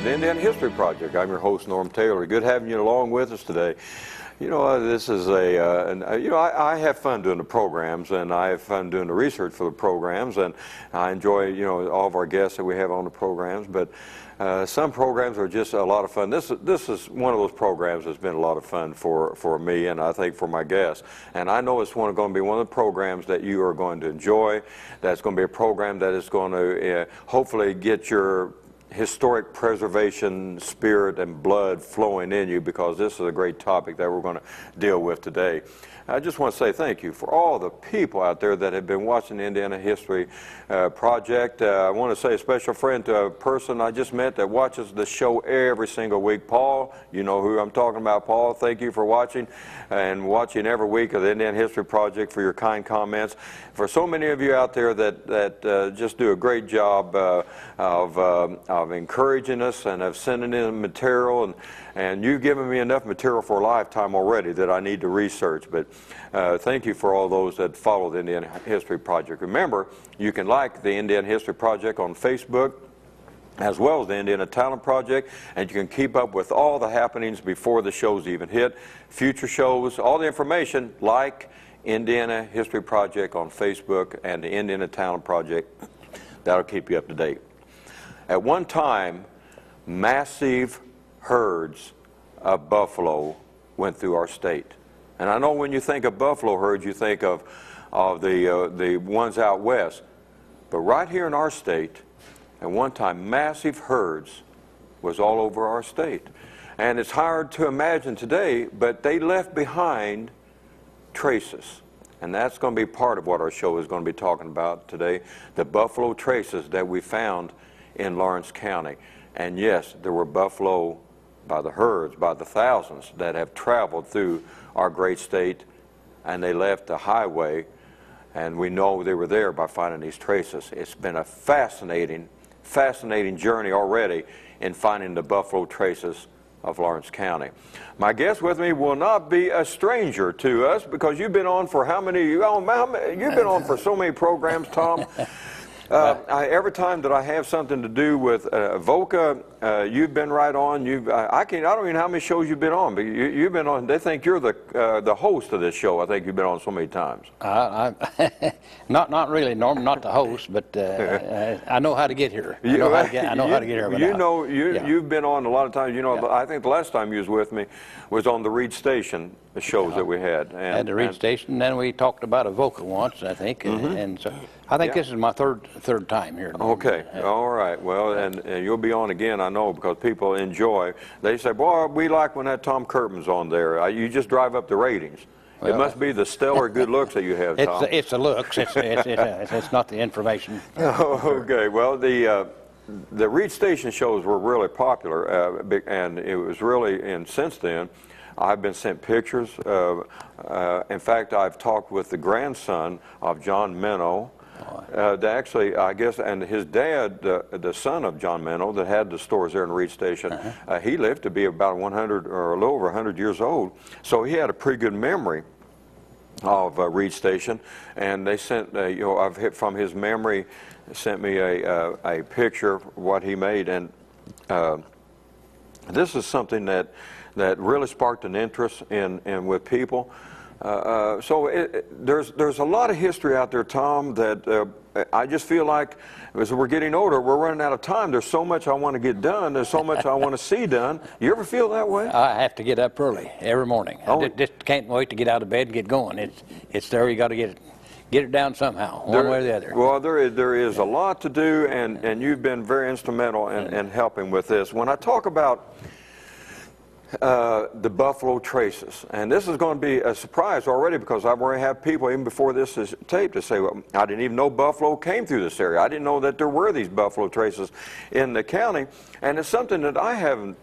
the Indiana History Project. I'm your host, Norm Taylor. Good having you along with us today. You know, this is I have fun doing the programs, and I have fun doing the research for the programs, and I enjoy, all of our guests that we have on the programs, but some programs are just a lot of fun. This is one of those programs that's been a lot of fun for me, and I think for my guests. And I know it's going to be one of the programs that you are going to enjoy. That's going to be a program that is going to hopefully get your historic preservation spirit and blood flowing in you, because this is a great topic that we're going to deal with today. I just want to say thank you for all the people out there that have been watching the Indiana History Project. I want to say a special friend to a person I just met that watches the show every single week. Paul, you know who I'm talking about. Paul, thank you for watching and watching every week of the Indiana History Project, for your kind comments. For so many of you out there that just do a great job of encouraging us and of sending in material, and you've given me enough material for a lifetime already that I need to research. But thank you for all those that follow the Indiana History Project. Remember, you can like the Indiana History Project on Facebook, as well as the Indiana Talent Project, and you can keep up with all the happenings before the shows even hit, future shows, all the information, like Indiana History Project on Facebook and the Indiana Talent Project. That'll keep you up to date. At one time, massive herds of buffalo went through our state. And I know when you think of buffalo herds, you think of the ones out west. But right here in our state, at one time, massive herds was all over our state. And it's hard to imagine today, but they left behind traces. And that's going to be part of what our show is going to be talking about today, the buffalo traces that we found in Lawrence County. And yes, there were buffalo by the herds, by the thousands, that have traveled through our great state, and they left the highway, and we know they were there by finding these traces. It's been a fascinating journey already in finding the buffalo traces of Lawrence County. My guest with me will not be a stranger to us, because you've been on for how many? You've been on for so many programs, Tom. Every time that I have something to do with VOCA, you've been right on. I don't even know how many shows you've been on, but you've been on. They think you're the host of this show. I think you've been on so many times. Not really, Norm. Not the host, but I know how to get here. I know how to get here. You've been on a lot of times. Yeah. I think the last time you was with me was on the Reed Station shows that we had. And the Reed Station. Then we talked about a VOCA once, I think, and so I think this is my third time here. Norm. Okay, all right. Well, and you'll be on again, I know, because people enjoy. They say, boy, we like when that Tom Kirkland's on there. You just drive up the ratings. Well, it must be the stellar good looks that you have, Tom. It's the looks. It's not the information. Okay. Well, the Reed Station shows were really popular, and it was really, and since then, I've been sent pictures. In fact, I've talked with the grandson of John Minnow. Actually, I guess, and his dad, the son of John Minnow, that had the stores there in Reed Station, he lived to be about 100 or a little over 100 years old. So he had a pretty good memory of Reed Station, and they sent, I've hit from his memory, sent me a picture of what he made, and this is something that really sparked an interest in with people. So there's a lot of history out there, Tom, that I just feel like as we're getting older, we're running out of time. There's so much I want to get done. There's so much I want to see done. You ever feel that way? I have to get up early every morning. I just can't wait to get out of bed and get going. It's there. You got to get it down somehow, one way or the other. Well, there is a lot to do, and you've been very instrumental in helping with this. When I talk about the buffalo traces, and this is going to be a surprise already, because I've already had people even before this is taped to say, well, I didn't even know buffalo came through this area. I didn't know that there were these buffalo traces in the county, and it's something that I haven't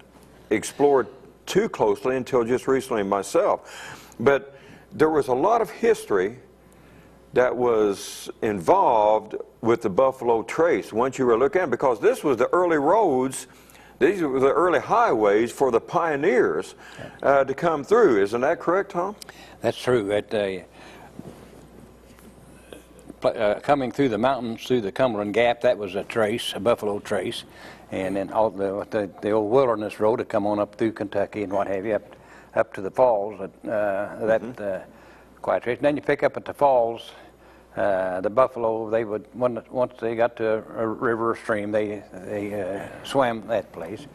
explored too closely until just recently myself. But there was a lot of history that was involved with the buffalo trace once you were looking at it, because this was the early roads. These were the early highways for the pioneers to come through. Isn't that correct, Tom? That's true. Coming through the mountains, through the Cumberland Gap, that was a trace, a buffalo trace. and then all the old wilderness road to come on up through Kentucky and what have you, up to the falls. Quiet Trace. And then you pick up at the falls. The buffalo, they would once they got to a river or stream, they swam that place.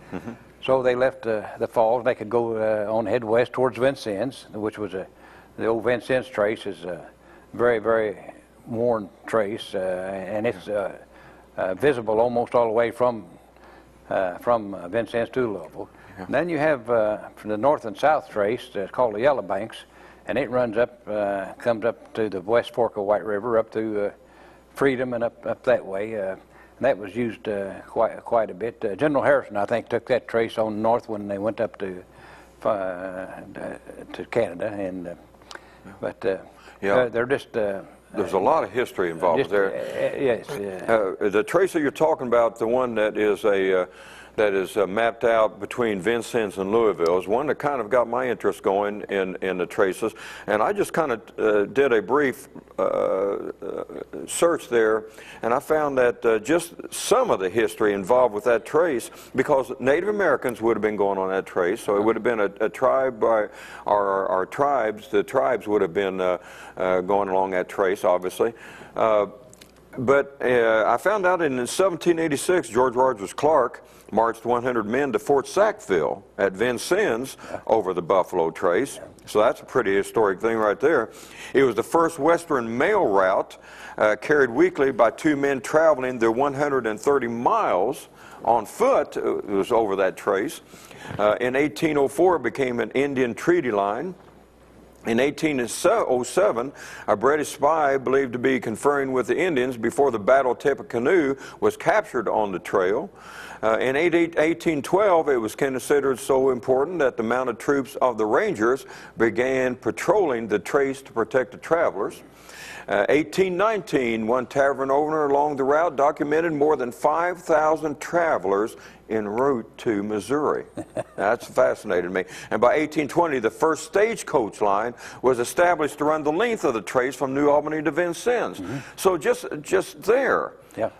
So they left the falls. They could go on head west towards Vincennes, which was the old Vincennes Trace is a very, very worn trace, and it's visible almost all the way from Vincennes to Louisville. Yeah. Then you have from the north and south trace called the Yellow Banks, and it runs up, comes up to the West Fork of White River, up to Freedom and up that way. And that was used quite a bit. General Harrison, I think, took that trace on north when they went up to Canada, and they're just. There's a lot of history involved there. Yes. The trace that you're talking about, the one that is mapped out between Vincennes and Louisville, is one that kind of got my interest going in the traces. And I just kind of did a brief search there, and I found that just some of the history involved with that trace, because Native Americans would have been going on that trace, so it would have been a tribe by our tribes. The tribes would have been going along that trace, obviously. But I found out in 1786, George Rogers Clark marched 100 men to Fort Sackville at Vincennes over the Buffalo Trace. So that's a pretty historic thing right there. It was the first western mail route carried weekly by two men traveling the 130 miles on foot. It was over that trace. In 1804, it became an Indian treaty line. In 1807, a British spy believed to be conferring with the Indians before the Battle of Tippecanoe was captured on the trail. In 1812, it was considered so important that the mounted troops of the Rangers began patrolling the trace to protect the travelers. 1819, one tavern owner along the route documented more than 5,000 travelers en route to Missouri. That's fascinated me. And by 1820, the first stagecoach line was established to run the length of the trace from New Albany to Vincennes. So just there,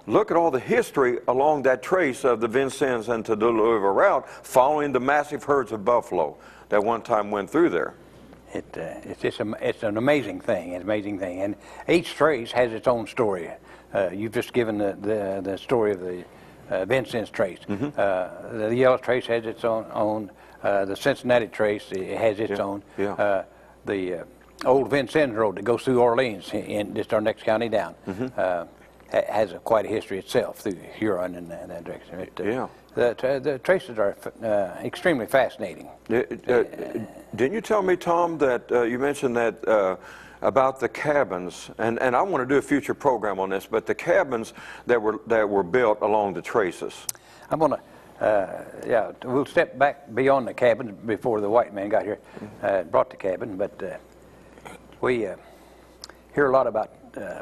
look at all the history along that trace of the Vincennes and to the Louisville route, following the massive herds of buffalo that one time went through there. It's an amazing thing. It's an amazing thing, and each trace has its own story. You've just given the story of the Vincennes Trace. The Yellow Trace has its own. The Cincinnati Trace has its own. The old Vincennes Road that goes through Orleans, in just our next county down, has quite a history itself through Huron and that direction. The traces are extremely fascinating. Didn't you tell me, Tom, that you mentioned that about the cabins, and I want to do a future program on this, but the cabins that were built along the traces? I'm going to, we'll step back beyond the cabins before the white man got here, brought the cabin, but we hear a lot about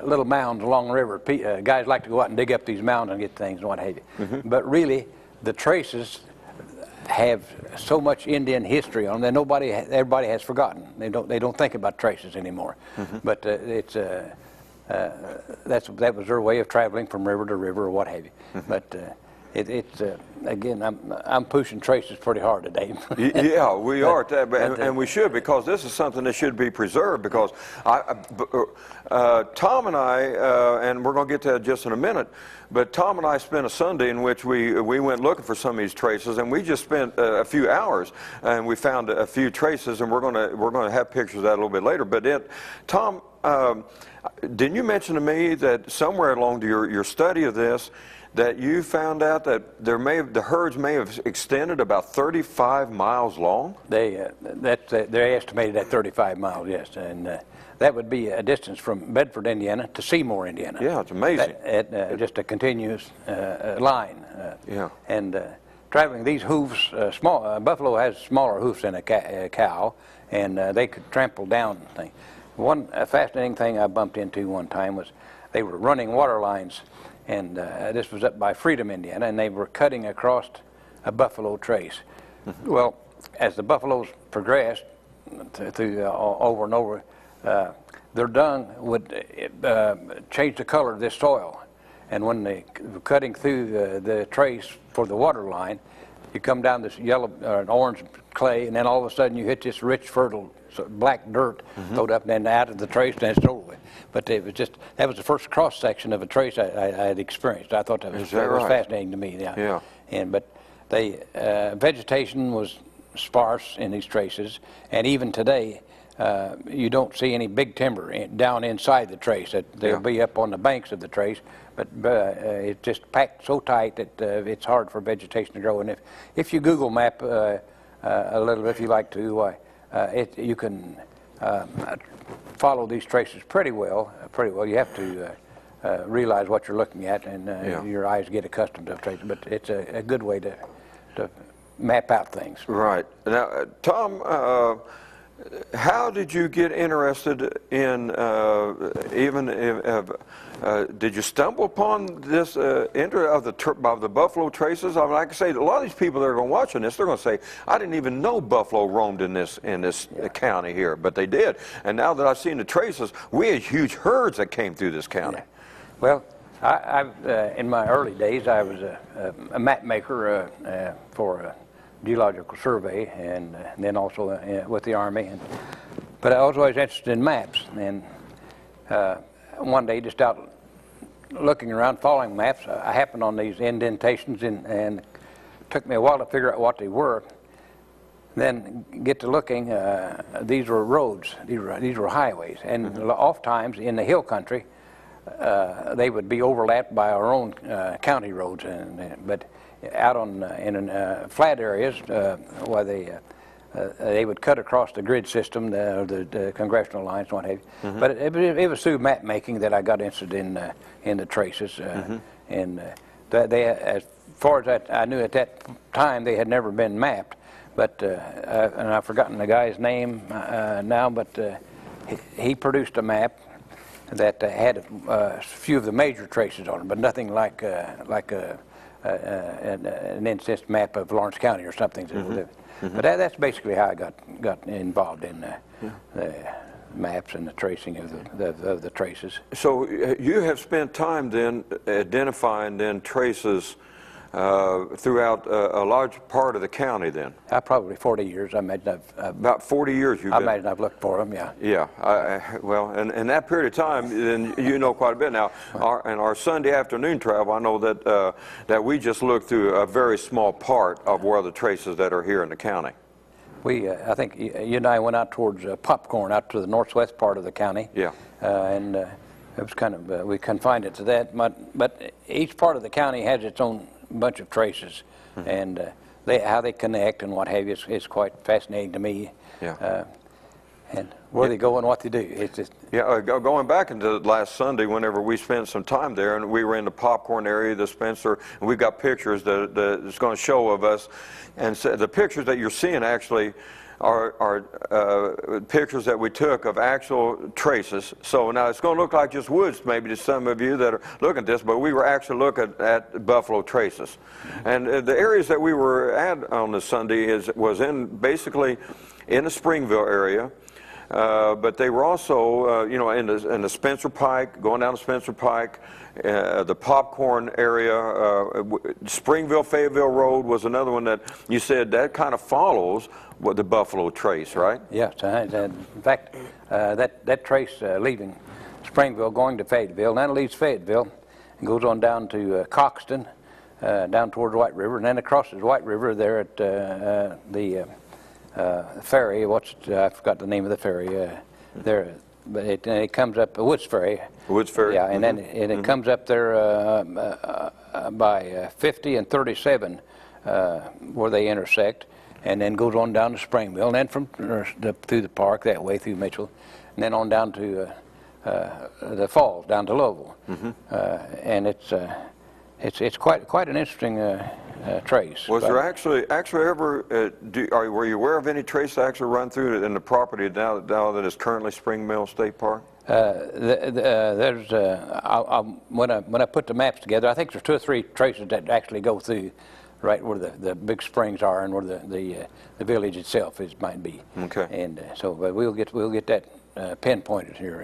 little mounds along the river. Guys like to go out and dig up these mounds and get things and what have you. But really, the traces have so much Indian history on them that everybody has forgotten. They don't think about traces anymore. But that was their way of traveling from river to river or what have you. But again, I'm pushing traces pretty hard today. Yeah, we are, and we should, because this is something that should be preserved. Because Tom and I, and we're going to get to that just in a minute, but Tom and I spent a Sunday in which we went looking for some of these traces, and we just spent a few hours, and we found a few traces, and we're going to have pictures of that a little bit later. But Tom, didn't you mention to me that somewhere along your study of this, that you found out that the herds may have extended about 35 miles long? They're estimated at 35 miles, yes, and that would be a distance from Bedford, Indiana, to Seymour, Indiana. Yeah, it's amazing. Just a continuous line. And traveling these hoofs, buffalo has smaller hoofs than a cow, and they could trample down things. One fascinating thing I bumped into one time was they were running water lines, and this was up by Freedom, Indiana, and they were cutting across a buffalo trace. Well, as the buffaloes progressed over and over, their dung would change the color of this soil, and when they were cutting through the trace for the water line, you come down this yellow orange clay, and then all of a sudden you hit this rich, fertile black dirt, throwed up and then out of the trace, and it's over with. But it was that was the first cross section of a trace I had experienced. I thought that was fascinating to me. Yeah. But vegetation was sparse in these traces, and even today you don't see any big timber down inside the trace. They'll be up on the banks of the trace, but it's just packed so tight that it's hard for vegetation to grow. And if you Google map a little, if you like to, you can follow these traces pretty well. You have to realize what you're looking at, and your eyes get accustomed to traces. But it's a good way to map out things. Right. Now, Tom, how did you get interested in did you stumble upon this interest of the buffalo traces? I mean, like I say, a lot of these people that are going to watching this, they're going to say, I didn't even know buffalo roamed in this county here, but they did. And now that I've seen the traces, we had huge herds that came through this county. Yeah. Well, in my early days, I was a map maker for a geological survey, and then also with the Army. But I was always interested in maps. And one day, just out looking around, following maps, I happened on these indentations, and it took me a while to figure out what they were. Then get to looking, these were roads, these were highways, and oftentimes in the hill country, they would be overlapped by our own county roads, but out in flat areas where they would cut across the grid system, the congressional lines, and what have you. But it was through map making that I got interested in the traces, and as far as I knew at that time, they had never been mapped. But and I've forgotten the guy's name now, but he produced a map that had a few of the major traces on it, but nothing like an instance map of Lawrence County or something. But that's basically how I got involved in the maps and the tracing of the traces. So you have spent time then identifying then traces throughout a large part of the county then? Probably 40 years. I imagine about 40 years you've been. I imagine I've looked for them, yeah. Yeah, well, and in that period of time, then you know quite a bit. Now, in our Sunday afternoon travel, I know that we just looked through a very small part of where the traces that are here in the county. I think you and I went out towards Popcorn, out to the northwest part of the county. Yeah. And it was kind of, we confined it to that. But each part of the county has its own bunch of traces, and how they connect and what have you is quite fascinating to me. Yeah. And where they go and what they do. It's just going back into last Sunday, whenever we spent some time there, and we were in the Popcorn area, the Spencer, and we've got pictures that's going to show of us, and so the pictures that you're seeing actually are pictures that we took of actual traces. So now it's going to look like just woods maybe to some of you that are looking at this, but we were actually looking at buffalo traces. And the areas that we were at on this Sunday was basically in the Springville area, but they were also in the Spencer Pike, going down the Spencer Pike, the Popcorn area, Springville Fayetteville Road was another one that you said that kind of follows the buffalo trace, right? Yes. In fact, that trace leaving Springville going to Fayetteville, and then it leaves Fayetteville and goes on down to Coxton, down towards White River, and then it crosses White River there at the ferry. I forgot the name of the ferry there. But it comes up Woods Ferry. Woods Ferry. Yeah, and then it comes up there by 50 and 37 where they intersect, and then goes on down to Springville, and then from through the park that way through Mitchell, and then on down to the falls down to Louisville. And it's quite an interesting trace. Was there actually ever, were you aware of any trace that actually run through in the property now that is currently Spring Mill State Park? There's when I put the maps together, I think there's 2 or 3 traces that actually go through right where the big springs are and where the village itself might be. Okay. And so, but we'll get that pinpointed here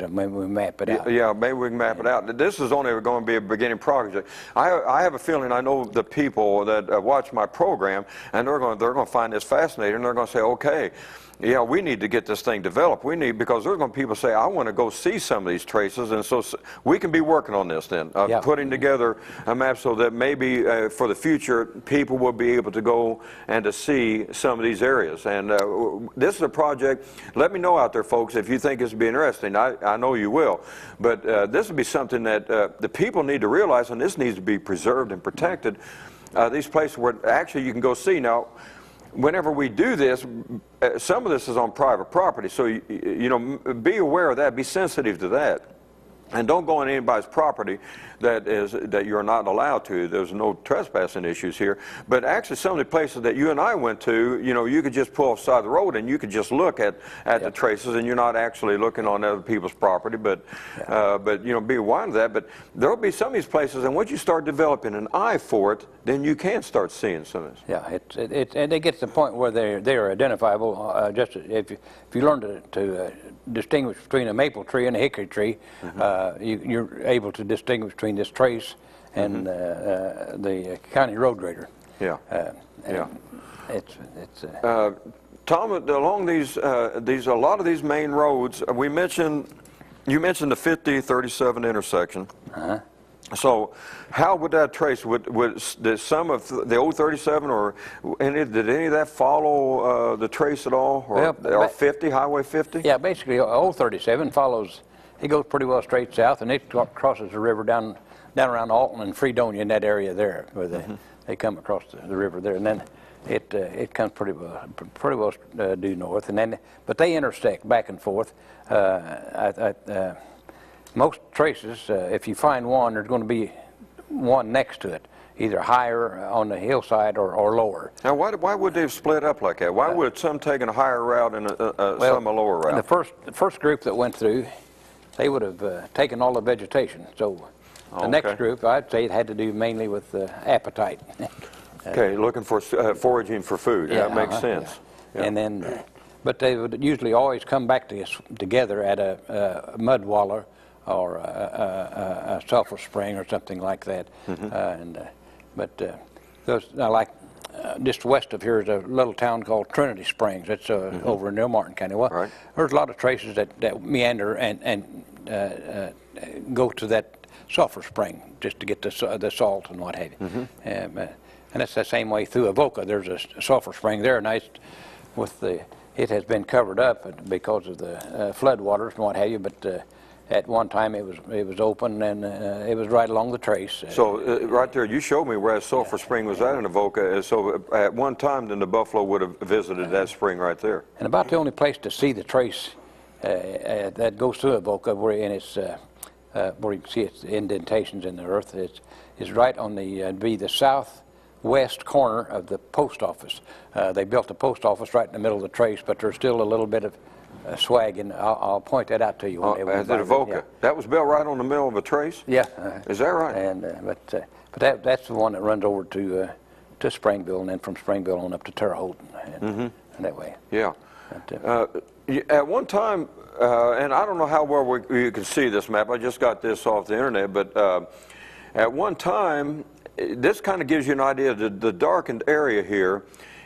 maybe we map it out. Yeah, maybe we can map it out. This is only going to be a beginning project. I have a feeling, I know the people that watch my program, and they're going to find this fascinating, and they're going to say, okay, yeah, we need to get this thing developed. Because there's going to be people say, I want to go see some of these traces, and so we can be working on this then, putting together a map so that maybe for the future, people will be able to go and to see some of these areas. And this is a project. Let me know out there, folks, if you think this would be interesting. I know you will. But this would be something that the people need to realize, and this needs to be preserved and protected. These places where actually you can go see. Now, whenever we do this, some of this is on private property, so you know, be aware of that, be sensitive to that, and don't go on anybody's property that you're not allowed to. There's no trespassing issues here, but actually some of the places that you and I went to, you know, you could just pull off the side of the road and you could just look at the traces, and you're not actually looking on other people's property. But you know, be aware of that. But there'll be some of these places, and once you start developing an eye for it, then you can start seeing some of this. Yeah, and they get to the point where they're identifiable. Just if you learn to distinguish between a maple tree and a hickory tree, you're able to distinguish between this trace and the county road grader. Yeah. It's Tom, along these a lot of these main roads, you mentioned the 50-37 intersection. So how would that trace, did some of the old 37 or did any of that follow the trace at all? Or 50, Highway 50? Yeah, basically old 37 follows, it goes pretty well straight south, and it crosses the river down around Alton and Fredonia in that area there, where they come across the river there, and then it comes pretty well due north, and then, but they intersect back and forth. Most traces, if you find one, there's going to be one next to it, either higher on the hillside or lower. Now, why would they have split up like that? Why would some taken a higher route and some a lower route? The first group that went through, they would have taken all the vegetation. So the next group, I'd say it had to do mainly with appetite. Okay, looking for foraging for food. Yeah, that makes sense. Yeah. And then, but they would usually always come back together at a mud wallow or a sulfur spring or something like that. Just west of here is a little town called Trinity Springs. It's over in New Martin County. Well, there's a lot of traces that meander and go to that sulfur spring just to get the salt and what have you. And it's the same way through Avoca. There's a sulfur spring there, and it has been covered up because of the flood waters and what have you. But at one time it was open, and it was right along the trace. So right there, you showed me where that sulfur spring was at in Avoca. So at one time, then the buffalo would have visited that spring right there. And about the only place to see the trace that goes through Avoca, where you can see its indentations in the earth, is right on the southwest corner of the post office. They built the post office right in the middle of the trace, but there's still a little bit of swag, and I'll point that out to you. At Avoca. That was built right on the middle of a trace? Yeah. Is that right? And but that's the one that runs over to Springville, and then from Springville on up to Terre Haute, and that way. Yeah. At one time, and I don't know how well you can see this map. I just got this off the internet, but at one time, this kind of gives you an idea. The darkened area here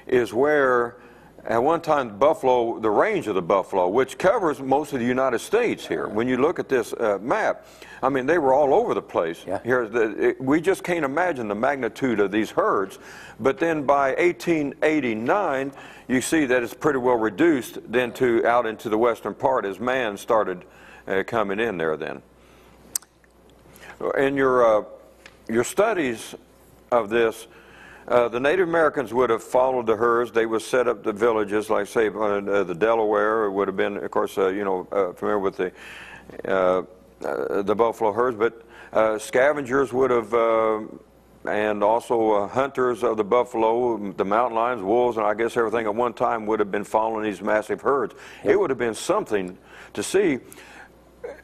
is where, at one time, the range of the buffalo, which covers most of the United States here. When you look at this map, I mean, they were all over the place. Yeah. We just can't imagine the magnitude of these herds. But then by 1889, you see that it's pretty well reduced then out into the western part as man started coming in there then. In your studies of this, the Native Americans would have followed the herds. They would set up the villages, like say the Delaware would have been, of course, familiar with the buffalo herds. But scavengers would have, and also hunters of the buffalo, the mountain lions, wolves, and I guess everything at one time would have been following these massive herds. Yep. It would have been something to see.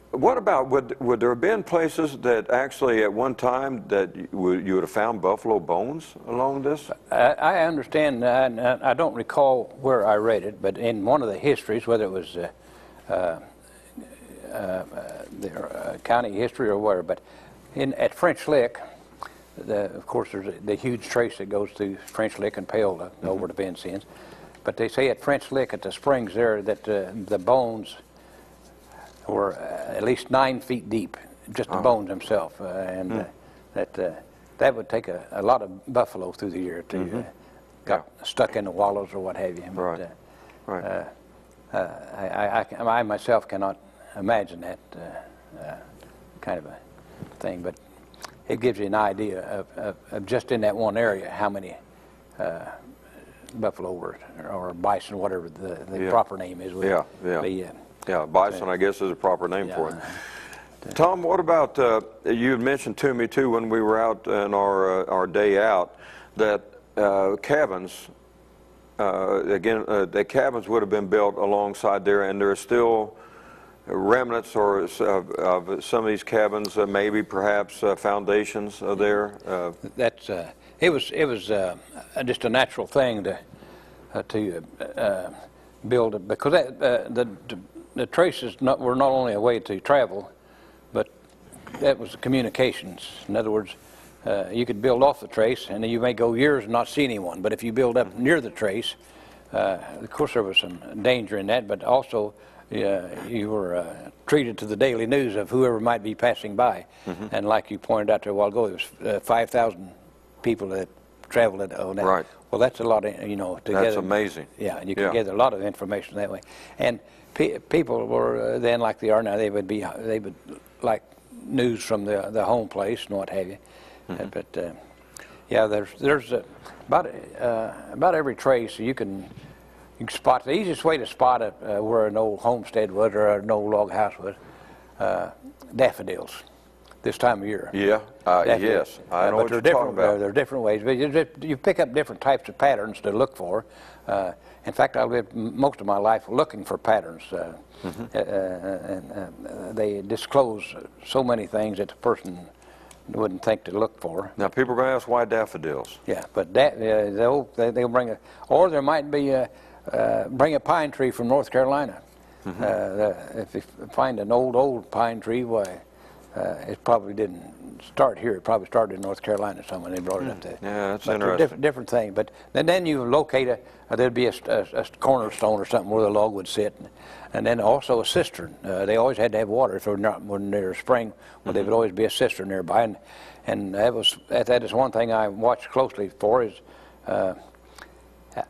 What about, would there have been places that actually at one time that you would have found buffalo bones along this? I understand, and I don't recall where I read it, but in one of the histories, whether it was their county history or whatever. But at French Lick, of course, there's the huge trace that goes through French Lick and Paola over to Vincennes. But they say at French Lick, at the springs there, that the bones were at least 9 feet deep, just the bones themselves, and that would take a lot of buffalo through the year to got stuck in the wallows or what have you. But, Right. I myself cannot imagine that kind of a thing, but it gives you an idea of just in that one area how many buffalo or bison, whatever the proper name is. Bison, I guess, is a proper name for it. Tom, what about, you had mentioned to me too when we were out on our day out that cabins, the cabins would have been built alongside there, and there are still remnants of some of these cabins, maybe perhaps foundations there. It was just a natural thing to build it, because the traces were not only a way to travel, but that was communications. In other words, you could build off the trace, and you may go years and not see anyone. But if you build up near the trace, of course there was some danger in that, but also you were treated to the daily news of whoever might be passing by. And like you pointed out there a while ago, it was 5,000 people that traveled on that. Right. Well, that's a lot of, together. That's amazing. Yeah, and you could gather a lot of information that way. And people were then, like they are now, they would like news from the home place and what have you. But yeah, there's about every trace you can spot. The easiest way to spot it where an old homestead was or an old log house was, daffodils this time of year. Yeah, yes, I know what you're talking about. There are different ways, but you pick up different types of patterns to look for. In fact, I lived most of my life looking for patterns. And they disclose so many things that the person wouldn't think to look for. Now, people are going to ask why daffodils. Yeah, but they'll bring or there might be bring a pine tree from North Carolina. If you find an old pine tree, why it probably didn't start here. It probably started in North Carolina somewhere. They brought it up there. Yeah, that's interesting. Different thing. But then you locate there'd be a cornerstone or something where the log would sit, and then also a cistern. They always had to have water if when there's spring. Well, there would always be a cistern nearby, and that is one thing I watched closely for is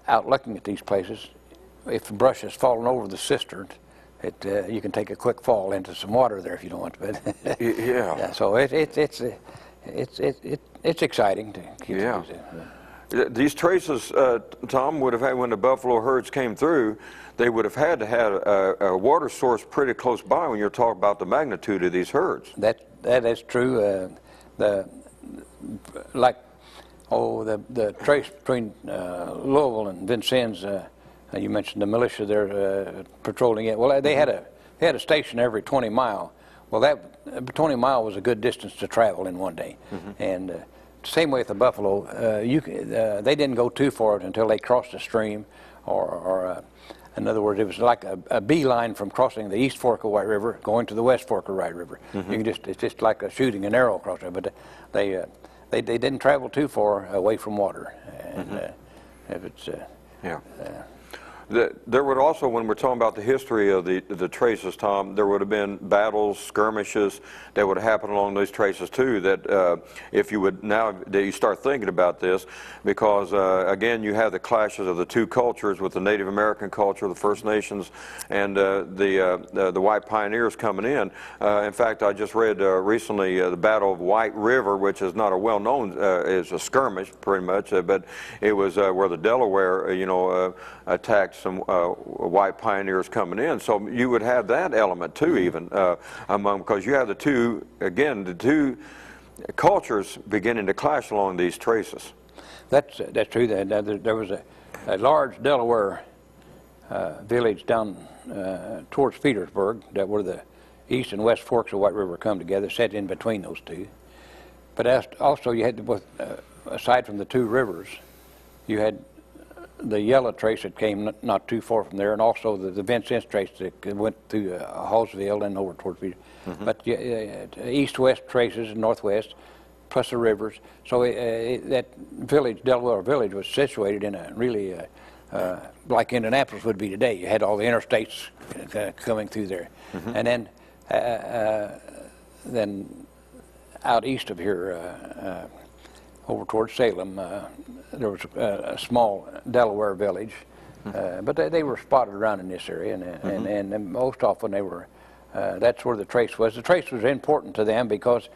out looking at these places. If the brush has fallen over the cistern, you can take a quick fall into some water there if you don't want to. Yeah. So it's exciting to keep. Yeah. These traces, Tom, would have had when the buffalo herds came through. They would have had to have a water source pretty close by when you're talking about the magnitude of these herds. That is true. The trace between Louisville and Vincennes. You mentioned the militia there patrolling it. Well, they had a station every 20 mile. Well, that 20 mile was a good distance to travel in one day. And same way with the buffalo. They didn't go too far until they crossed a stream, or in other words, it was like a beeline from crossing the East Fork of White River going to the West Fork of White River. It's just like shooting an arrow across there. But they didn't travel too far away from water. And if it's there would also, when we're talking about the history of the traces, Tom, there would have been battles, skirmishes that would have happened along those traces too. That if you would now that you start thinking about this, because again you have the clashes of the two cultures with the Native American culture, the First Nations, and the white pioneers coming in. In fact, I just read recently the Battle of White River, which is not a well-known, is a skirmish pretty much, but it was where the Delaware, attacked some white pioneers coming in. So you would have that element too, even because you have the two cultures beginning to clash along these traces. That's true. There was a large Delaware village down towards Petersburg, that where the east and west forks of White River come together, set in between those two. But also you had aside from the two rivers, you had the yellow trace that came not too far from there, and also the Vincennes trace that went through Hallsville and over towards Peter. But east-west traces, northwest, plus the rivers. So that village, Delaware Village, was situated in a really, like Indianapolis would be today. You had all the interstates coming through there. And then out east of here, over towards Salem, there was a small Delaware village, but they were spotted around in this area, and most often they were. That's where the trace was. The trace was important to them because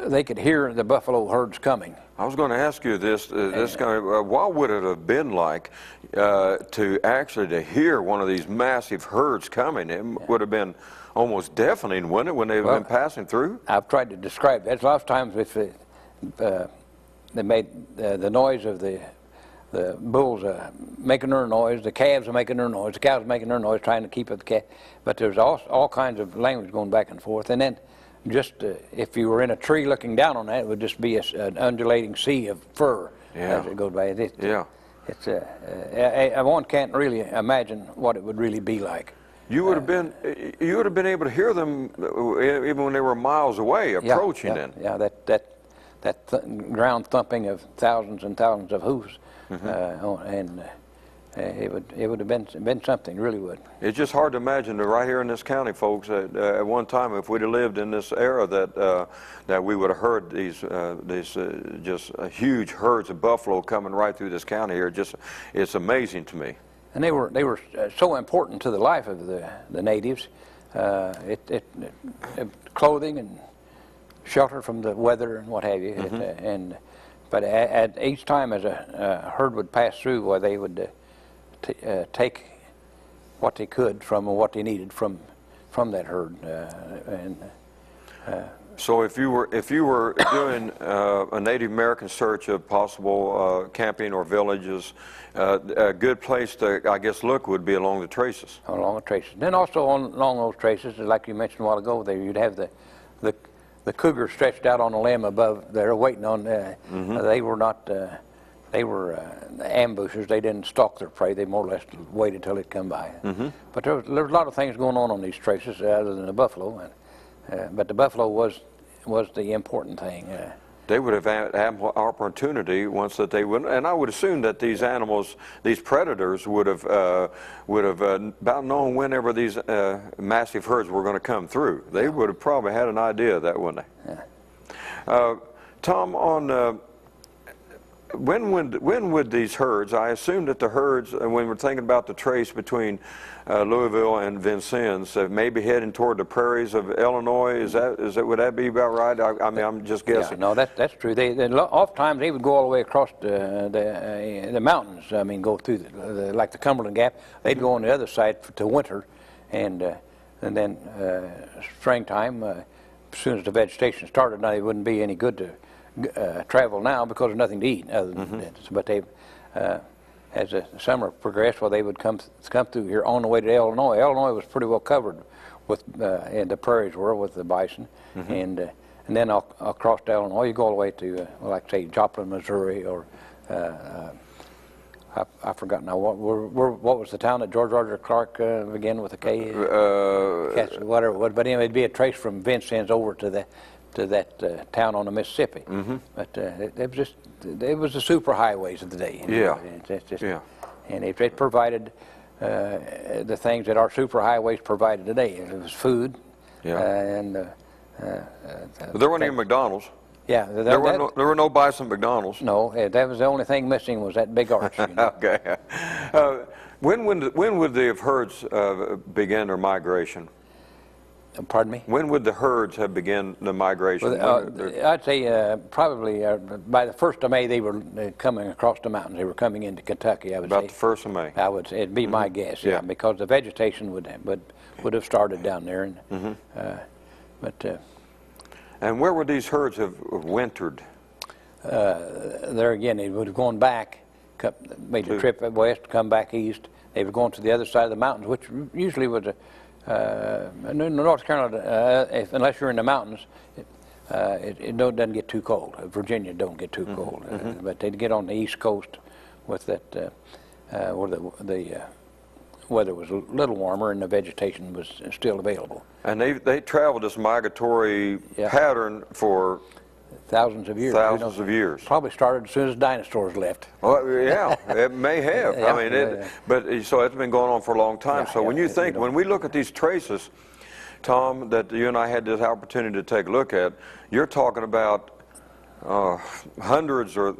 they could hear the buffalo herds coming. I was going to ask you this what would it have been like to actually to hear one of these massive herds coming? It would have been almost deafening, wouldn't it, when they've been passing through? I've tried to describe that. A lot of times if they made the noise of the bulls making their noise, the calves are making their noise, the cows are making their noise, trying to keep up the calf. But there's all kinds of language going back and forth. And then just if you were in a tree looking down on that, it would just be an undulating sea of fur as it goes by. One can't really imagine what it would really be like. You would have been able to hear them even when they were miles away approaching. That ground thumping of thousands and thousands of hooves, and it would have been something, really would. It's just hard to imagine that right here in this county, folks, at one time, if we'd have lived in this era, that we would have heard these just huge herds of buffalo coming right through this county here. It's amazing to me. And they were so important to the life of the natives, clothing and shelter from the weather and what have you. But at each time as a herd would pass through, they would take what they could from what they needed from that herd. So if you were doing a Native American search of possible camping or villages, a good place to, I guess, look would be along the traces. Along the traces. Then also along those traces, like you mentioned a while ago, there you'd have the cougar stretched out on a limb above there, waiting on. They were not. They were ambushers. They didn't stalk their prey. They more or less waited till it come by. But there was a lot of things going on these traces other than the buffalo. But the buffalo was the important thing. They would have had ample opportunity once that they would, and I would assume that these animals, these predators, would have about known whenever these massive herds were going to come through. They would have probably had an idea of that, wouldn't they? Tom, on when would these herds? I assume that the herds, when we're thinking about the trace between Louisville and Vincennes, maybe heading toward the prairies of Illinois. Would that be about right? I mean, I'm just guessing. Yeah, no, that's true. Oftentimes they would go all the way across the mountains. I mean, go through like the Cumberland Gap. They'd go on the other side to winter, and then springtime, as soon as the vegetation started, now it wouldn't be any good to travel now because there's nothing to eat other than that. But they, as the summer progressed, they would come through here on the way to Illinois. Illinois was pretty well covered with, and the prairies were with the bison, and then across to Illinois, you go all the way to, like say, Joplin, Missouri, or I forgot now what was the town that George Rogers Clark began with a K? Whatever it was, but anyway, it'd be a trace from Vincennes over to that town on the Mississippi. But it was the super highways of the day. And it provided the things that our super highways provided today. It was food, and there weren't any McDonald's. Yeah, there were no bison McDonald's. No, that was the only thing missing was that big arch. Okay. When would the herds begin their migration? Pardon me? When would the herds have begun the migration? I'd say probably by the 1st of May they were coming across the mountains. They were coming into Kentucky, I would say. About the 1st of May? I would say, it'd be my guess, because the vegetation would have started down there. And where would these herds have wintered? There again, they would have gone back, made the trip west, come back east. They were going to the other side of the mountains, which usually was in North Carolina, unless you're in the mountains, it doesn't get too cold. Virginia don't get too cold, but they'd get on the East Coast with that. where the weather was a little warmer and the vegetation was still available. And they traveled this migratory pattern for thousands of years. Thousands of years. Probably started as soon as dinosaurs left. Well, yeah, it may have. Yeah, I mean, but so it's been going on for a long time. So when you think, when we look at these traces, Tom, that you and I had this opportunity to take a look at, you're talking about hundreds or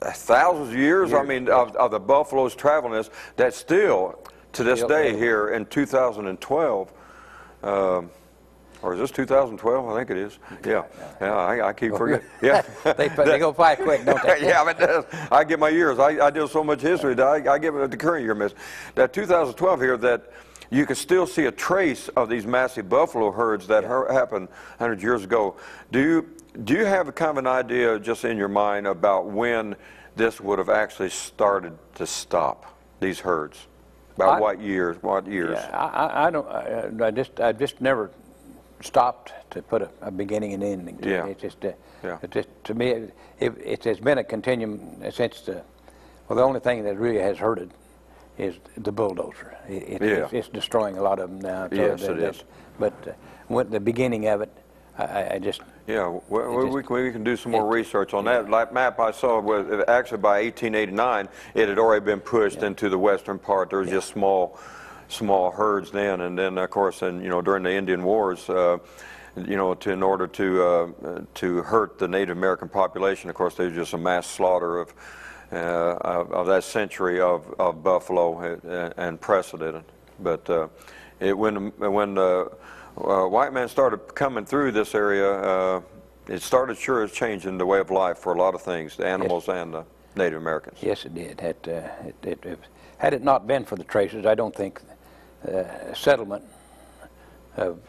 thousands of years. I mean, of the buffaloes traveling this, that still, to this day here in 2012, or is this 2012? I think it is. Yeah, I keep forgetting. Yeah, they go by quick, don't they? Yeah, but I get my years. I deal so much history that I give it the current year miss. That 2012 here, that you can still see a trace of these massive buffalo herds that happened 100 years ago. Do you have a kind of an idea just in your mind about when this would have actually started to stop, these herds? About what years? Yeah, I don't. I just never stopped to put a beginning and ending to it. It's just to me it's been a continuum since the only thing that really has hurt it is the bulldozer. It's destroying a lot of them now. So yes, it is. But with the beginning of it, I just we can do some more research on that. That map I saw was actually by 1889 it had already been pushed into the western part. There was just small herds then, and then of course, and during the Indian Wars, in order to hurt the Native American population, of course, there was just a mass slaughter of that century of buffalo and precedented. But when the white man started coming through this area, it started sure as changing the way of life for a lot of things, the animals and the Native Americans. Yes, it did. Had it not been for the traces, I don't think settlement of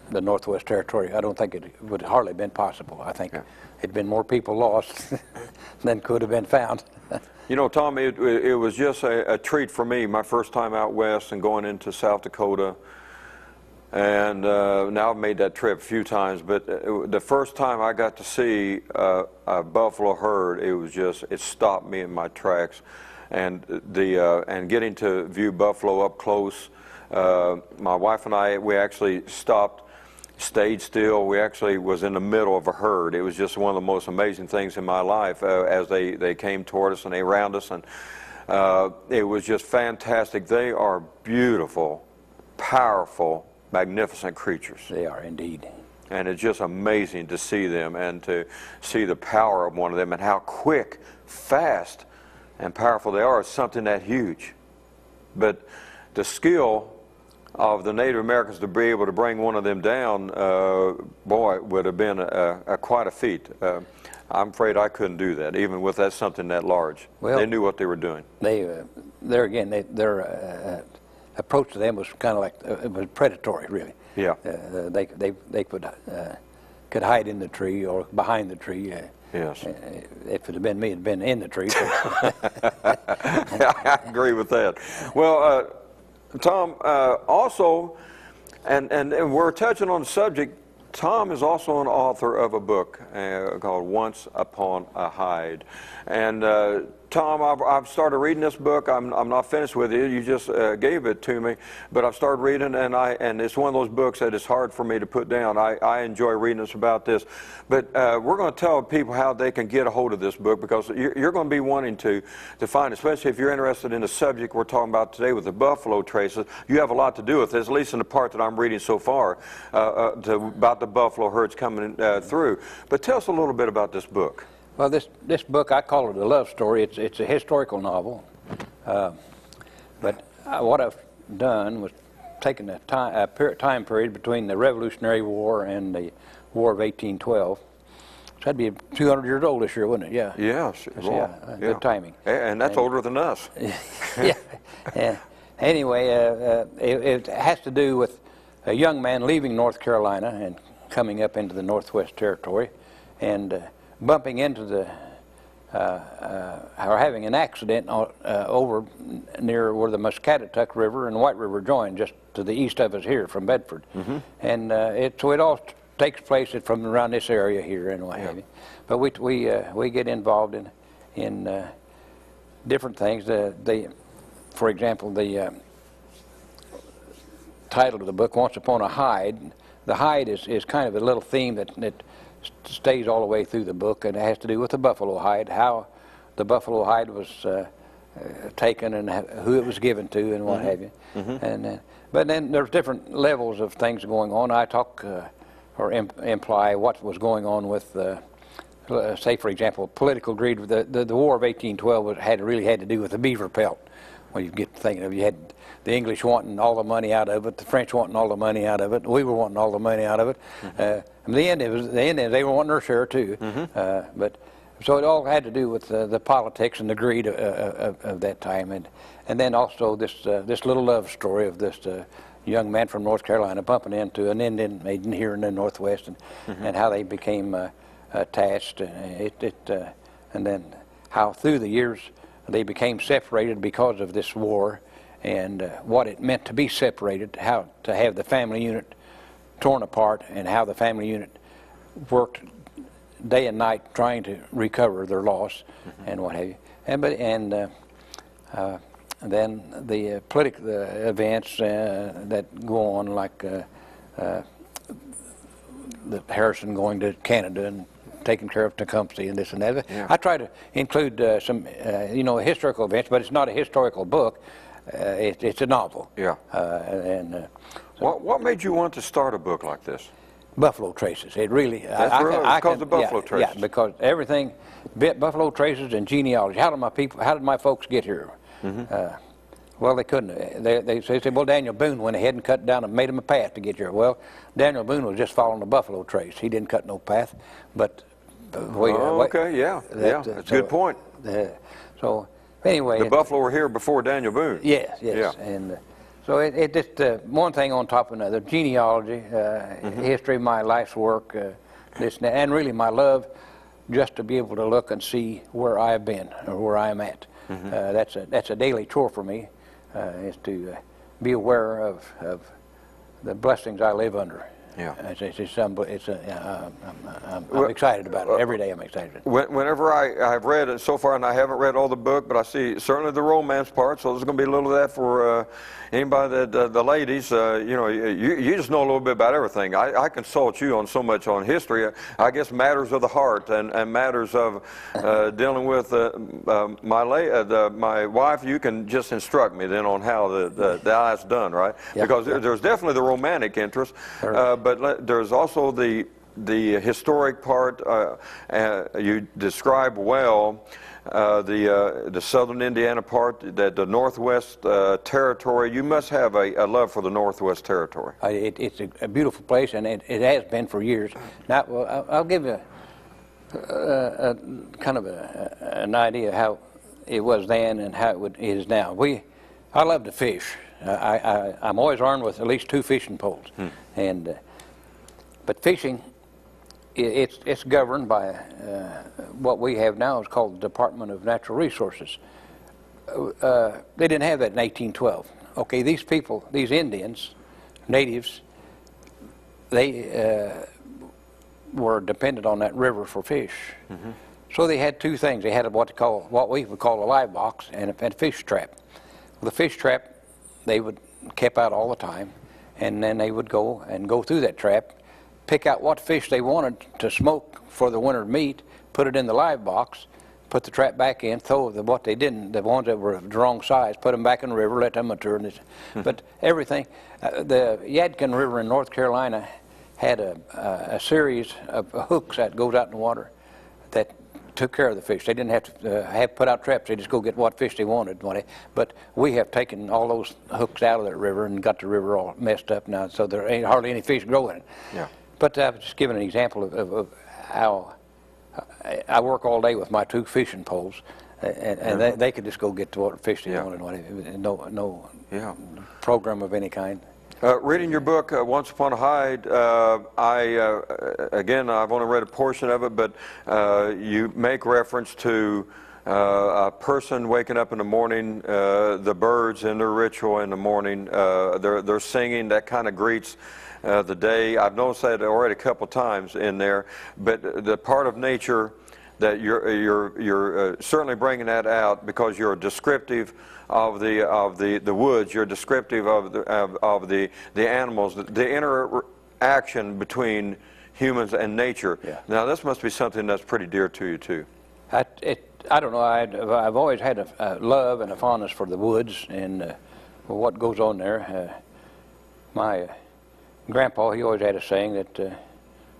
the Northwest Territory, I don't think it would hardly been possible. I think it'd been more people lost than could have been found. Tom, it was just a treat for me, my first time out west and going into South Dakota. And now I've made that trip a few times, but the first time I got to see a buffalo herd, it stopped me in my tracks. And and getting to view buffalo up close, my wife and I, we actually stayed still. We actually was in the middle of a herd. It was just one of the most amazing things in my life as they came toward us and they round us, and it was just fantastic. They are beautiful, powerful, magnificent creatures. They are indeed. And it's just amazing to see them and to see the power of one of them and how quick, fast, and powerful they are. It's something that huge. But the skill of the Native Americans to be able to bring one of them down, boy, it would have been quite a feat. I'm afraid I couldn't do that, even with something that large. Well, they knew what they were doing. Their approach to them was kind of like it was predatory, really. Yeah. They could hide in the tree or behind the tree. Yes. If it had been me, it'd been in the tree. I agree with that. Well, Tom, also, and we're touching on the subject, Tom is also an author of a book called Once Upon a Hide. And Tom, I've started reading this book. I'm not finished with it. You just gave it to me, but I've started reading, and it's one of those books that is hard for me to put down. I enjoy reading about this, but we're going to tell people how they can get a hold of this book, because you're going to be wanting to find, especially if you're interested in the subject we're talking about today with the buffalo traces. You have a lot to do with this, at least in the part that I'm reading so far about the buffalo herds coming through. But tell us a little bit about this book. Well, this book, I call it a love story. It's a historical novel, but what I've done was taken a time period between the Revolutionary War and the War of 1812. So that'd be 200 years old this year, wouldn't it? Yeah. Yes. Good timing. And that's older than us. Yeah. Anyway, it has to do with a young man leaving North Carolina and coming up into the Northwest Territory, and bumping into or having an accident over near where the Muscatatuck River and White River join, just to the east of us here from Bedford. Mm-hmm. And so it all takes place from around this area here and what have you. But we get involved in different things. for example, the title of the book, Once Upon a Hide. The hide is kind of a little theme that stays all the way through the book, and it has to do with the buffalo hide, how the buffalo hide was taken and who it was given to and what have you. And but then there's different levels of things going on. I talk or imply what was going on with, say for example, political greed. The War of 1812 really had to do with the beaver pelt. Well, you get thinking of, you had the English wanting all the money out of it, the French wanting all the money out of it, we were wanting all the money out of it. In the end, they were wanting their share too. But so it all had to do with the politics and the greed of that time, and then also this little love story of this young man from North Carolina bumping into an Indian maiden here in the Northwest, and how they became attached, and then how through the years they became separated because of this war, and what it meant to be separated, how to have the family unit torn apart, and how the family unit worked day and night trying to recover their loss, and what have you. And then the political events that go on, like the Harrison going to Canada and taking care of Tecumseh and this and that. Yeah. I try to include some, historical events, but it's not a historical book. It's a novel. Yeah. What made you want to start a book like this? Buffalo Traces. It really. That's because of Buffalo Traces. Yeah, because everything, Buffalo Traces and genealogy. How did my folks get here? Well, they couldn't. They said, well, Daniel Boone went ahead and cut down and made him a path to get here. Well, Daniel Boone was just following the Buffalo Trace. He didn't cut no path, but. Okay, yeah, that's a good point. So anyway, the Buffalo were here before Daniel Boone. Yes, Yeah. And so it just one thing on top of another: genealogy, history of my life's work, this and that, and really my love, just to be able to look and see where I've been or where I'm at. That's a daily chore for me, is to be aware of the blessings I live under. Yeah. I'm excited about it. Every day I'm excited. Whenever I've read it so far, and I haven't read all the book, but I see certainly the romance part, so there's going to be a little of that for anybody that, the ladies, you just know a little bit about everything. I consult you on so much on history. I guess matters of the heart and matters of dealing with my wife, you can just instruct me then on how that's done, right? Yeah. Because there's definitely the romantic interest, but there's also the historic part. You describe well the southern Indiana part, that the Northwest Territory. You must have a love for the Northwest Territory. It's a beautiful place, and it has been for years. Now, I'll give you a kind of an idea how it was then and how it is now. I love to fish. I'm always armed with at least 2 fishing poles, but fishing, it's governed by what we have now is called the Department of Natural Resources. They didn't have that in 1812. Okay, these people, these Indians, natives, they were dependent on that river for fish. So they had 2 things. They had what we would call a live box and a fish trap. The fish trap, they would keep out all the time, and then they would go through that trap, pick out what fish they wanted to smoke for the winter meat, put it in the live box, put the trap back in, throw what they didn't, the ones that were the wrong size, put them back in the river, let them mature. But everything, the Yadkin River in North Carolina had a series of hooks that goes out in the water that took care of the fish. They didn't have to put out traps. They just go get what fish they wanted. But we have taken all those hooks out of that river and got the river all messed up now, so there ain't hardly any fish growing in it. Yeah. But I was just giving an example of how I work all day with my 2 fishing poles, and they could just go get to what fish they wanted. No program of any kind. Reading your book, Once Upon a Hide, again, I've only read a portion of it, but you make reference to a person waking up in the morning, the birds in their ritual in the morning, they're singing, that kind of greets the day. I've noticed that already a couple times in there, but the part of nature that you're certainly bringing that out because you're descriptive of the woods. You're descriptive of the animals, the interaction between humans and nature. Yeah. Now, this must be something that's pretty dear to you too. I don't know. I've always had a love and a fondness for the woods and for what goes on there. My grandpa, he always had a saying that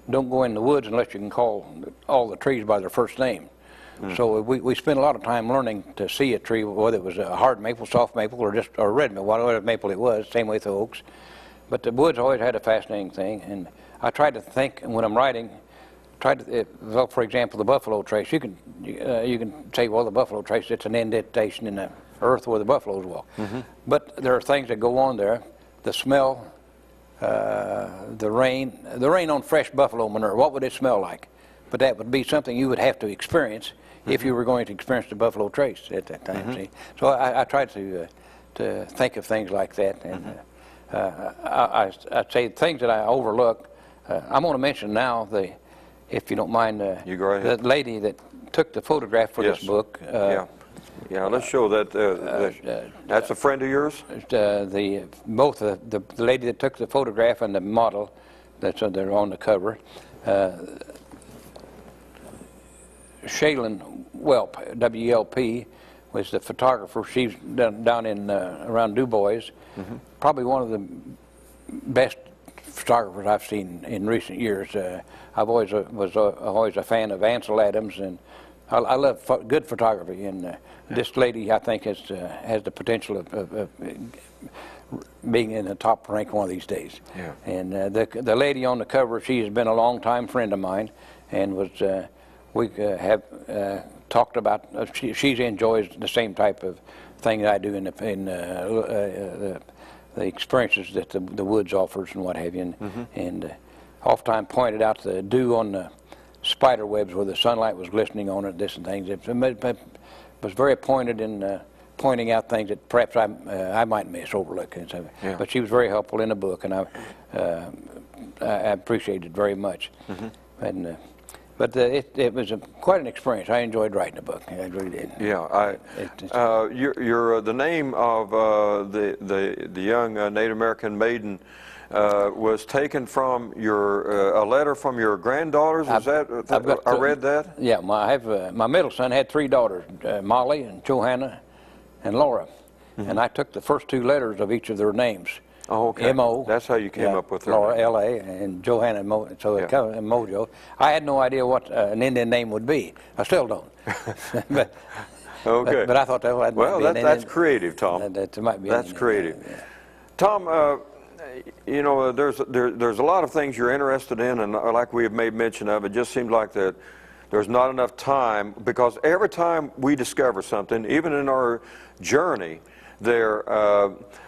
don't go in the woods unless you can call all the trees by their first name. So we spent a lot of time learning to see a tree, whether it was a hard maple, soft maple, or just a red maple, whatever maple it was, same way with the oaks. But the woods always had a fascinating thing, and I tried to think when I'm writing, well, for example, the buffalo trace, you can say, well, the buffalo trace, it's an indentation in the earth where the buffaloes walk. But there are things that go on there, the smell, the rain on fresh buffalo manure, what would it smell like? But that would be something you would have to experience if you were going to experience the buffalo trace at that time. See? So I tried to think of things like that, and I'd say things that I overlook. I'm going to mention now if you don't mind, you go ahead. the lady that took the photograph for this book. Yeah, let's show that. That's a friend of yours? Both the lady that took the photograph and the model that's they're on the cover. Shaylin Welp, W-E-L-P, was the photographer. She's down in around Du Bois. Probably one of the best photographers I've seen in recent years. I've always was always a fan of Ansel Adams, and I love good photography. And this lady, I think, has the potential of being in the top rank one of these days. Yeah. And the lady on the cover, she has been a long-time friend of mine, and was we have talked about. She enjoys the same type of thing that I do in the experiences that the woods offers and what have you, and oftentimes pointed out the dew on the spider webs where the sunlight was glistening on it, this and things. It was very pointed in pointing out things that perhaps I might miss, overlook. And so, but she was very helpful in the book, and I appreciated it very much. And but it was quite an experience. I enjoyed writing the book. I really did. Yeah, the name of the young Native American maiden was taken from a letter from your granddaughters. Is that? I read that. Yeah, my middle son had 3 daughters, Molly and Johanna and Laura, and I took the first 2 letters of each of their names. Oh, okay. M-O. That's how you came up with her Laura, name. L-A, and Johanna, Mojo. I had no idea what an Indian name would be. I still don't. but, okay. But I thought that might well, be an that's Indian, creative, Tom. That might be that's creative. Yeah. Tom, you know, there's a lot of things you're interested in, and like we have made mention of, it just seems like that there's not enough time, because every time we discover something, even in our journey there,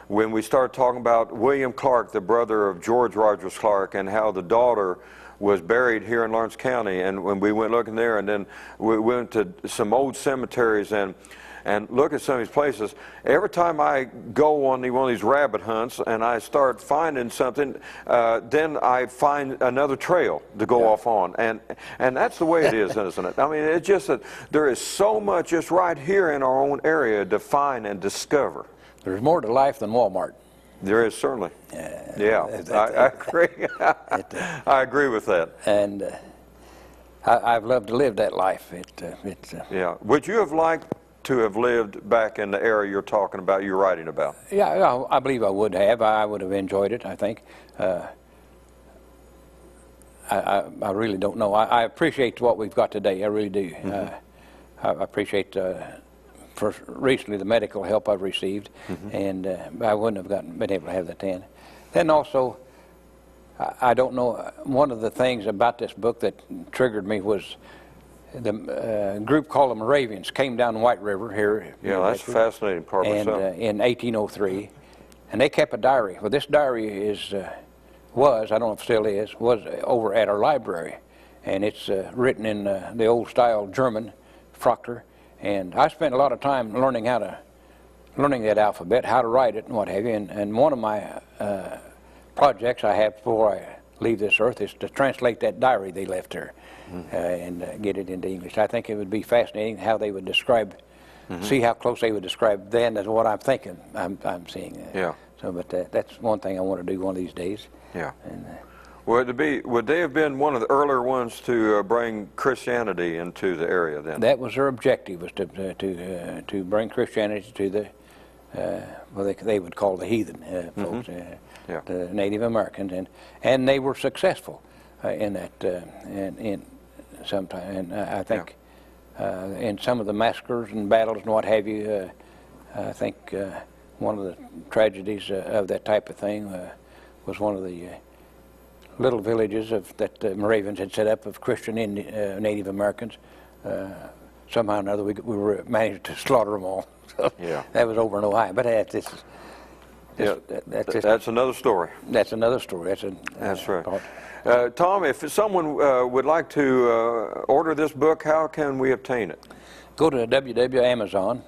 when we started talking about William Clark, the brother of George Rogers Clark, and how the daughter was buried here in Lawrence County, and when we went looking there, and then we went to some old cemeteries and look at some of these places, every time I go on one of these rabbit hunts and I start finding something, then I find another trail to go off on. And that's the way it is, isn't it? I mean, it's just that there is so much just right here in our own area to find and discover. There's more to life than Walmart. There is, certainly. Yeah, I agree. I agree with that. And I've loved to live that life. Yeah. Would you have liked to have lived back in the era you're talking about, you're writing about? Yeah, I believe I would have. I would have enjoyed it, I think. I really don't know. I appreciate what we've got today. I really do. I appreciate recently the medical help I've received, and I wouldn't have been able to have that then. Then also, I don't know, one of the things about this book that triggered me was the group called the Moravians came down the White River here. Yeah, that's a fascinating part and, myself. in 1803, and they kept a diary. Well, this diary was, I don't know if it still is, was over at our library, and it's written in the old style German, Frachter, and I spent a lot of time learning that alphabet, how to write it and what have you, and one of my projects I have before I leave this earth is to translate that diary they left here and get it into English. I think it would be fascinating how they would describe, see how close they would describe then as what I'm thinking I'm seeing. Yeah. So, but that's one thing I want to do one of these days. Yeah. And, would they have been one of the earlier ones to bring Christianity into the area then? that was their objective, was to bring Christianity to the well, they would call the heathen folks, Yeah. the Native Americans, and they were successful in that. In sometime, and I think in some of the massacres and battles and what have you, I think one of the tragedies of that type of thing was one of the little villages that the Moravians had set up of Christian Native Americans. Somehow or another, we were managed to slaughter them all. So Yeah. that was over in Ohio. But that's another story. That's another story. That's right. Tom, if someone would like to order this book, how can we obtain it? Go to Amazon,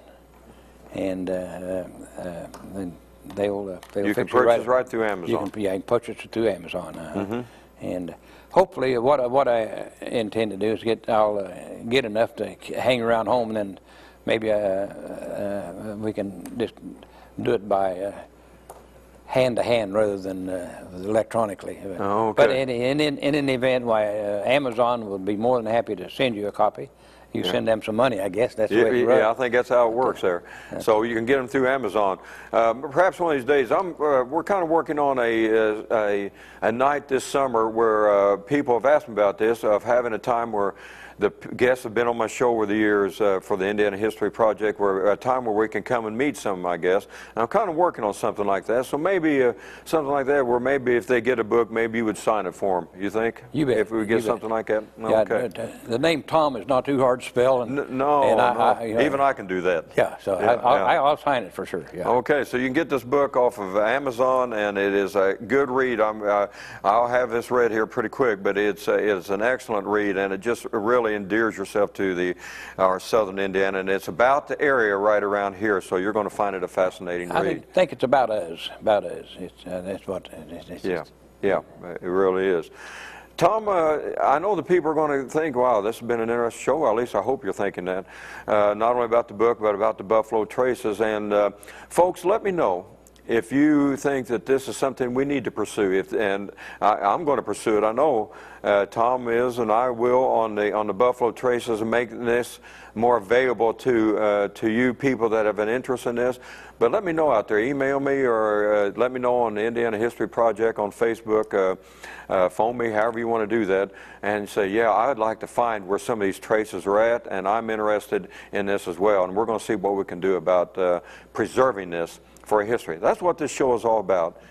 and then they'll You can fix purchase right through Amazon. You can purchase it through Amazon. And hopefully, what I intend to do is I'll get enough to hang around home, and then maybe we can just do it by hand to hand rather than electronically. Oh, okay. But in an event, Amazon will be more than happy to send you a copy. You send them some money, I guess. That's the way it runs. Yeah, I think that's how it works there. So you can get them through Amazon. Perhaps one of these days, we're kind of working on a night this summer where people have asked me about this, of having a time where the guests have been on my show over the years for the Indiana History Project, where a time where we can come and meet some of my guests. And I'm kind of working on something like that. So maybe something like that, where maybe if they get a book, maybe you would sign it for them. You think? You bet. If we get something like that? Yeah, Okay. the name Tom is not too hard to spell. And, No, even I can do that. Yeah, so I'll sign it for sure. Yeah. Okay, so you can get this book off of Amazon, and it is a good read. I'll have this read here pretty quick, but it's an excellent read, and it just really endears yourself to our southern Indiana, and it's about the area right around here, so you're going to find it a fascinating read. I think it's about us. That's what it is. Yeah, it really is. Tom, I know the people are going to think, wow, this has been an interesting show. Well, at least I hope you're thinking that. Not only about the book, but about the Buffalo Traces. And folks, let me know if you think that this is something we need to pursue. I'm going to pursue it. I know Tom is, and I will on the Buffalo Traces, and make this more available to you people that have an interest in this. But let me know out there. Email me, or let me know on the Indiana History Project on Facebook. Phone me, however you want to do that, and say, yeah, I'd like to find where some of these traces are at, and I'm interested in this as well. And we're going to see what we can do about preserving this for our history. That's what this show is all about.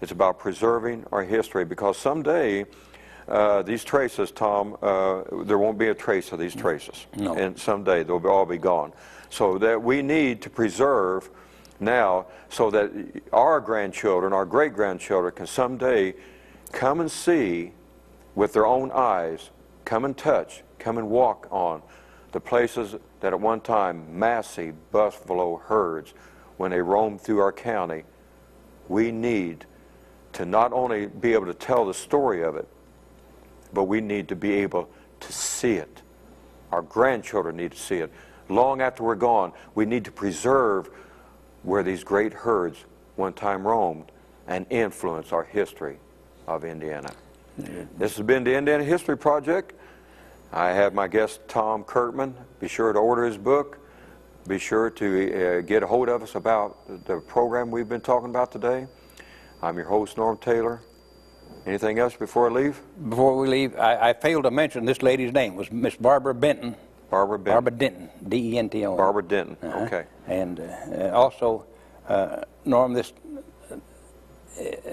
It's about preserving our history, because someday these traces, Tom, there won't be a trace of these traces. No. And someday they'll all be gone. So that we need to preserve now, so that our grandchildren, our great-grandchildren can someday come and see with their own eyes, come and touch, come and walk on the places that at one time massive buffalo herds, when they roamed through our county. We need to not only be able to tell the story of it, but we need to be able to see it. Our grandchildren need to see it. Long after we're gone, we need to preserve where these great herds one time roamed and influence our history of Indiana. This has been the Indiana History Project. I have my guest Tom Kirkland. Be sure to order his book. Be sure to get a hold of us about the program we've been talking about today. I'm your host, Norm Taylor. Anything else before I leave? Before we leave, I failed to mention this lady's name was Miss Barbara Benton. Barbara Benton. Barbara Denton, D-E-N-T-O-N. Barbara Denton, okay. And also, Norm,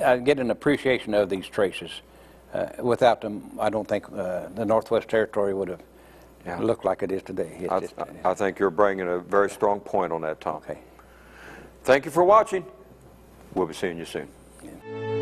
I get an appreciation of these traces. Without them, I don't think the Northwest Territory would have looked like it is today. I think you're bringing a very strong point on that, Tom. Okay. Thank you for watching. We'll be seeing you soon. Yeah.